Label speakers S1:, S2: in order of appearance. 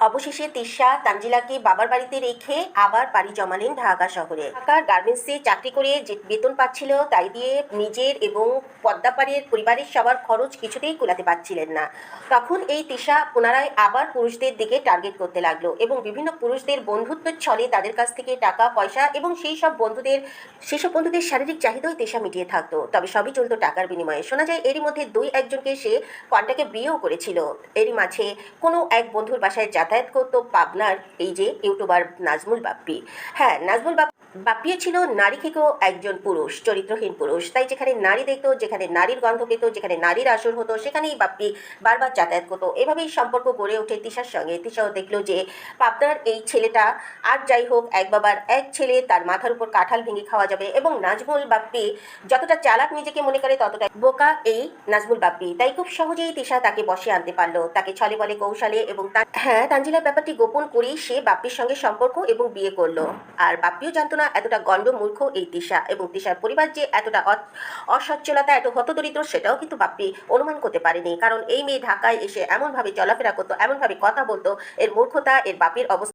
S1: অবশেষে তিশা তানজিলাকে বাবার বাড়িতে রেখে আবার পাড়ি জমালেন ঢাকা শহরে। ঢাকার গার্মেন্টসে চাকরি করে যে বেতন পাচ্ছিল তাই দিয়ে নিজের এবং পদ্মাপাড়ের পরিবারের সবার খরচ কিছুতেই কুলাতে পারছিলেন না। তখন এই তিশা পুনরায় আবার পুরুষদের দিকে টার্গেট করতে লাগলো এবং বিভিন্ন পুরুষদের বন্ধুত্বের ছলে তাদের কাছ থেকে টাকা পয়সা এবং সেসব বন্ধুদের শারীরিক চাহিদাই তিশা মিটিয়ে থাকতো। তবে সবই চলতো টাকার বিনিময়ে। শোনা যায় এরই মধ্যে দুই একজনকে সে কন্টাকে বিয়েও করেছিল। এরই মাঝে কোনো এক বন্ধুর বাসায় যাতায়াত করতো পাবনার এই যে ইউটিউবার নাজমুল বাপ্পি। হ্যাঁ, বাপ্পিও ছিল নারী থেকেও একজন পুরুষ, চরিত্রহীন পুরুষ। তাই যেখানে নারী দেখতো, যেখানে নারীর গন্ধ পেত, যেখানে নারীর আসর হতো, সেখানেই বাপ্পি বারবার যাতায়াত করতো। এভাবেই সম্পর্ক গড়ে ওঠে তিশার সঙ্গে। তিশাও দেখলো যে পাবনার এই ছেলেটা আর যাই হোক এক বাবার এক ছেলে, তার মাথার উপর কাঁঠাল ভেঙে খাওয়া যাবে। এবং নাজমুল বাপ্পি যতটা চালাক নিজেকে মনে করে ততটা বোকা এই নাজমুল বাপ্পি। তাই খুব সহজেই তিশা তাকে বশে আনতে পারলো, তাকে ছলে বলে কৌশলে। এবং তানজিলার ব্যাপারটি গোপন করেই সে বাপ্পির সঙ্গে সম্পর্ক এবং বিয়ে করলো। আর বাপ্পিও জানতো না এতটা গণ্ড মূর্খ এই তিশা, এবং তিশার পরিবার যে এতটা অসচ্ছলতা, এত হতদরিদ্র, সেটাও কিন্তু বাপ্পি অনুমান করতে পারেনি। কারণ এই মেয়ে ঢাকায় এসে এমনভাবে চলাফেরা করতো, এমনভাবে কথা বলতো, এর মূর্খতা, এর বাপের অবস্থা